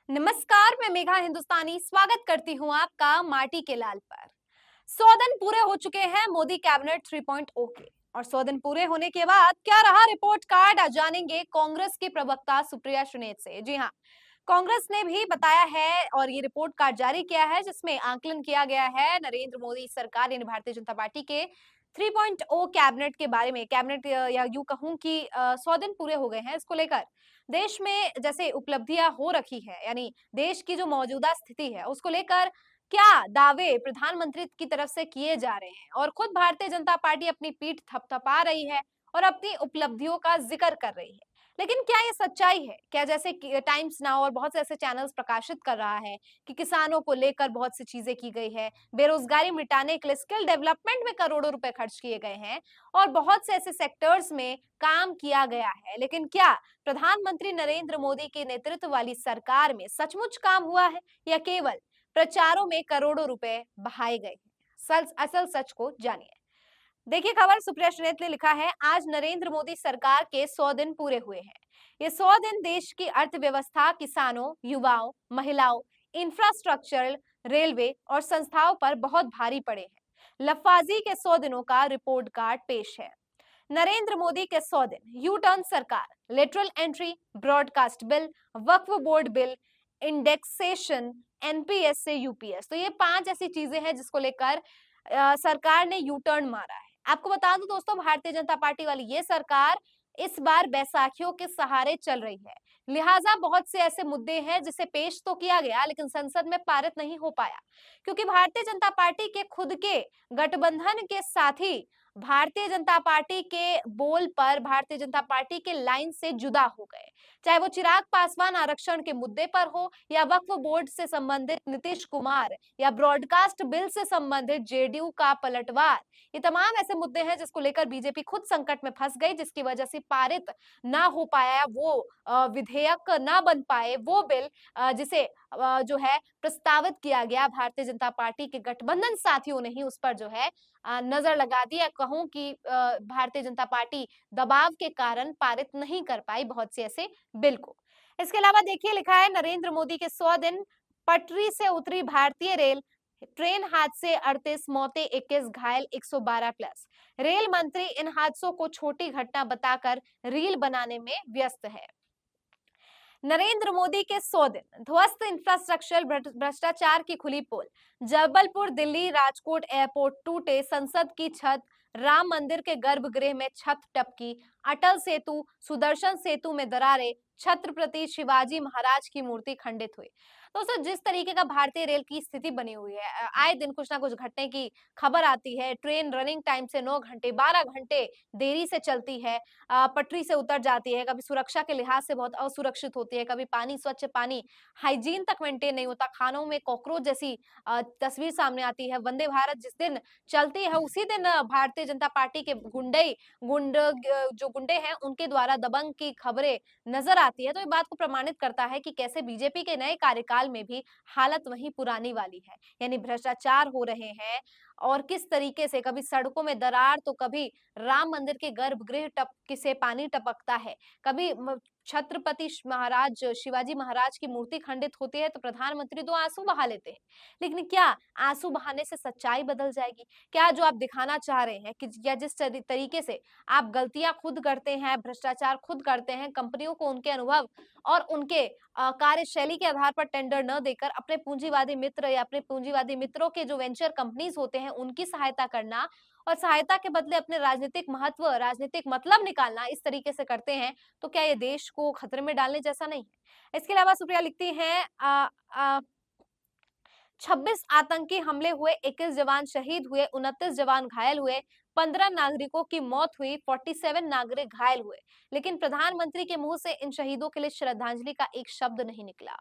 नमस्कार, मैं मेघा हिंदुस्तानी स्वागत करती हूँ आपका माटी के लाल पर। 100 दिन पूरे हो चुके हैं मोदी कैबिनेट 3.0 के और 100 दिन पूरे होने के बाद क्या रहा रिपोर्ट कार्ड, आज जानेंगे कांग्रेस की प्रवक्ता सुप्रिया सुनेत से। जी हाँ, कांग्रेस ने भी बताया है और ये रिपोर्ट कार्ड जारी किया है जिसमें आकलन किया गया है नरेंद्र मोदी सरकार यानी भारतीय जनता पार्टी के 3.0 कैबिनेट के बारे में। कैबिनेट या यूं कहूं कि 100 दिन पूरे हो गए हैं, इसको लेकर देश में जैसे उपलब्धियां हो रखी है यानी देश की जो मौजूदा स्थिति है उसको लेकर क्या दावे प्रधानमंत्री की तरफ से किए जा रहे हैं और खुद भारतीय जनता पार्टी अपनी पीठ थपथपा रही है और अपनी उपलब्धियों का जिक्र कर रही है। लेकिन क्या ये सच्चाई है? क्या जैसे कि टाइम्स नाउ और बहुत से ऐसे चैनल्स प्रकाशित कर रहा है कि किसानों को लेकर बहुत सी चीजें की गई है, बेरोजगारी मिटाने के लिए स्किल डेवलपमेंट में करोड़ों रुपए खर्च किए गए हैं और बहुत से ऐसे सेक्टर्स में काम किया गया है, लेकिन क्या प्रधानमंत्री नरेंद्र मोदी के नेतृत्व वाली सरकार में सचमुच काम हुआ है या केवल प्रचारों में करोड़ों रुपए बहाए गए हैं? असल सच को जानिए। देखिए खबर, सुप्रिया सुनेत ने लिखा है, आज नरेंद्र मोदी सरकार के 100 दिन पूरे हुए हैं। ये 100 दिन देश की अर्थव्यवस्था, किसानों, युवाओं, महिलाओं, इंफ्रास्ट्रक्चर, रेलवे और संस्थाओं पर बहुत भारी पड़े हैं। लफाजी के 100 दिनों का रिपोर्ट कार्ड पेश है। नरेंद्र मोदी के 100 दिन, यू टर्न सरकार, लेटरल एंट्री, ब्रॉडकास्ट बिल, वक्फ बोर्ड बिल, इंडेक्सेशन, एनपीएस से यूपीएस, तो ये 5 ऐसी चीजें हैं जिसको लेकर सरकार ने यू टर्न मारा है। आपको बता दूं दोस्तों, भारतीय जनता पार्टी वाली ये सरकार इस बार बैसाखियों के सहारे चल रही है। लिहाजा बहुत से ऐसे मुद्दे हैं जिसे पेश तो किया गया लेकिन संसद में पारित नहीं हो पाया, क्योंकि भारतीय जनता पार्टी के खुद के गठबंधन के साथी भारतीय जनता पार्टी के बोल पर, भारतीय जनता पार्टी के लाइन से जुदा हो गए। चाहे वो चिराग पासवान आरक्षण के मुद्दे पर हो या वक्फ बोर्ड से संबंधित नीतीश कुमार या ब्रॉडकास्ट बिल से संबंधित जेडीयू का पलटवार, ये तमाम ऐसे मुद्दे हैं जिसको लेकर बीजेपी खुद संकट में फंस गई, जिसकी वजह से पारित ना हो पाया वो विधेयक, ना बन पाए वो बिल जिसे जो है प्रस्तावित किया गया। भारतीय जनता पार्टी के गठबंधन साथियों ने ही उस पर जो है नजर लगा दी, या कहूं कि भारतीय जनता पार्टी दबाव के कारण पारित नहीं कर पाई बहुत से ऐसे बिल को। इसके अलावा देखिए लिखा है, नरेंद्र मोदी के 100 दिन, पटरी से उतरी भारतीय रेल, ट्रेन हादसे 38 मौतें, 21 घायल, 112 प्लस। रेल मंत्री इन हादसों को छोटी घटना बताकर रील बनाने में व्यस्त है। नरेंद्र मोदी के 100 दिन, ध्वस्त इंफ्रास्ट्रक्चर, भ्रष्टाचार की खुली पोल, जबलपुर दिल्ली राजकोट एयरपोर्ट टूटे, संसद की छत, राम मंदिर के गर्भगृह में छत टपकी, अटल सेतु, सुदर्शन सेतु में दरारें, छत्रपति शिवाजी महाराज की मूर्ति खंडित हुई। दोस्तों, जिस तरीके का भारतीय रेल की स्थिति बनी हुई है, आए दिन कुछ ना कुछ घटने की खबर आती है। ट्रेन रनिंग टाइम से 9 घंटे 12 घंटे देरी से चलती है, पटरी से उतर जाती है, कभी सुरक्षा के लिहाज से बहुत असुरक्षित होती है, कभी पानी, स्वच्छ पानी, हाइजीन तक मेंटेन नहीं होता, खानों में कॉकरोच जैसी तस्वीर सामने आती है। वंदे भारत जिस दिन चलती है उसी दिन भारतीय जनता पार्टी के जो गुंडे हैं उनके द्वारा दबंग की खबरें नजर आती है। तो ये बात को प्रमाणित करता है कि कैसे बीजेपी के नए कार्यकाल में भी हालत वही पुरानी वाली है, यानी भ्रष्टाचार हो रहे हैं और किस तरीके से कभी सड़कों में दरार, तो कभी राम मंदिर के गर्भगृह से पानी टपकता है, कभी छत्रपति महाराज शिवाजी महाराज की मूर्ति खंडित होती है तो प्रधानमंत्री 2 आंसू बहा लेते हैं। लेकिन क्या आंसू बहाने से सच्चाई बदल जाएगी? क्या जो आप दिखाना चाह रहे हैं कि या जिस तरीके से आप गलतियां खुद करते हैं, भ्रष्टाचार खुद करते हैं, कंपनियों को उनके अनुभव और उनके कार्यशैली के आधार पर टेंडर न देकर अपने पूंजीवादी मित्र या अपने पूंजीवादी मित्रों के जो वेंचर कंपनीज होते हैं उनकी सहायता करना और सहायता के बदले अपने राजनीतिक महत्व, राजनीतिक मतलब निकालना इस तरीके से करते हैं, तो क्या ये देश को खतरे में डालने जैसा नहीं है? इसके अलावा सुप्रिया लिखती हैं, 26 आतंकी हमले हुए, 21 जवान शहीद हुए, 29 जवान घायल हुए, 15 नागरिकों की मौत हुई, 47 नागरिक घायल हुए, लेकिन प्रधानमंत्री के मुंह से इन शहीदों के लिए श्रद्धांजलि का एक शब्द नहीं निकला।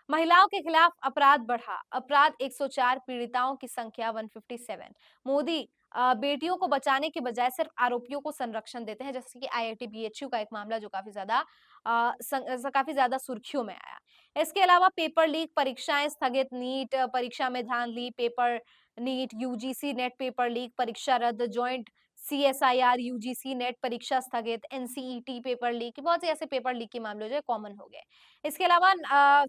महिलाओं के खिलाफ अपराध बढ़ा, अपराध 104, पीड़िताओं की संख्या 157। मोदी बेटियों को बचाने के बजाय सिर्फ आरोपियों को संरक्षण देते हैं, जैसे कि आईआईटी बीएचयू का एक मामला जो काफी ज्यादा सुर्खियों में आया। इसके अलावा पेपर लीक, परीक्षाएं स्थगित, नीट परीक्षा में धांधली, paper NEET, UGC NET paper leak, परीक्षा रद्द, ज्वाइंट सीएसआईआर, यूजीसी नेट परीक्षा स्थगित, एनसीईटी पेपर लीक, बहुत से ऐसे पेपर लीक के मामले जो है कॉमन हो गए। इसके अलावा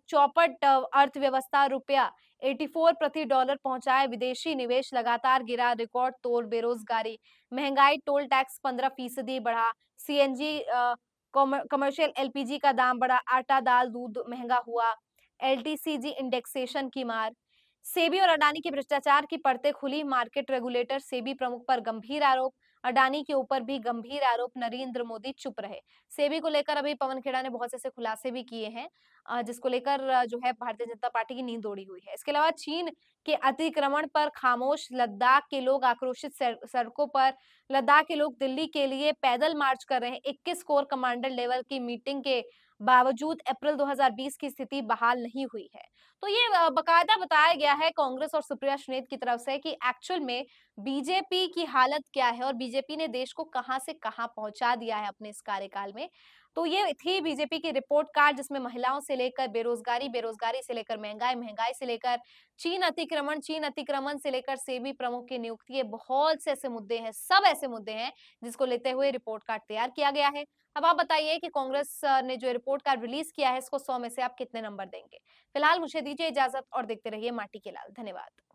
चौपट अर्थव्यवस्था रुपया 84 प्रति डॉलर पहुंचाए, विदेशी निवेश लगातार गिरा, रिकॉर्ड तोड़ बेरोजगारी, महंगाई, टोल टैक्स 15% बढ़ा, सीएनजी कमर्शियल एलपीजी का दाम बढ़ा, आटा दाल दूध महंगा हुआ, एलटीसीजी इंडेक्सेशन की मार, सेबी और अडानी के भ्रष्टाचार की परतें खुली, मार्केट रेगुलेटर सेबी प्रमुख पर गंभीर आरोप, अडानी के ऊपर भी गंभीर आरोप, नरेंद्र मोदी चुप रहे। सेबी को लेकर अभी पवन खेड़ा ने बहुत से ऐसे खुलासे भी किए हैं जिसको लेकर जो है भारतीय जनता पार्टी की नींद उड़ी हुई है। इसके अलावा चीन के अतिक्रमण पर खामोश, लद्दाख के लोग आक्रोशित सड़कों पर, लद्दाख के लोग दिल्ली के लिए पैदल मार्च कर रहे हैं। 21 कोर कमांडर लेवल की मीटिंग के बावजूद अप्रैल 2020 की स्थिति बहाल नहीं हुई है। तो ये बाकायदा बताया गया है कांग्रेस और सुप्रिया सुनीत की तरफ से कि एक्चुअल में बीजेपी की हालत क्या है और बीजेपी ने देश को कहां से कहां पहुंचा दिया है अपने इस कार्यकाल में। तो ये थी बीजेपी की रिपोर्ट कार्ड जिसमें महिलाओं से लेकर बेरोजगारी, बेरोजगारी से लेकर महंगाई, महंगाई से लेकर चीन अतिक्रमण से लेकर सेबी प्रमुख की नियुक्ति, ये बहुत से ऐसे मुद्दे हैं, सब ऐसे मुद्दे हैं जिसको लेते हुए रिपोर्ट कार्ड तैयार किया गया है। अब आप बताइए कि कांग्रेस ने जो रिपोर्ट कार्ड रिलीज किया है इसको 100 में से आप कितने नंबर देंगे? फिलहाल मुझे दीजिए इजाजत और देखते रहिए माटी के लाल। धन्यवाद।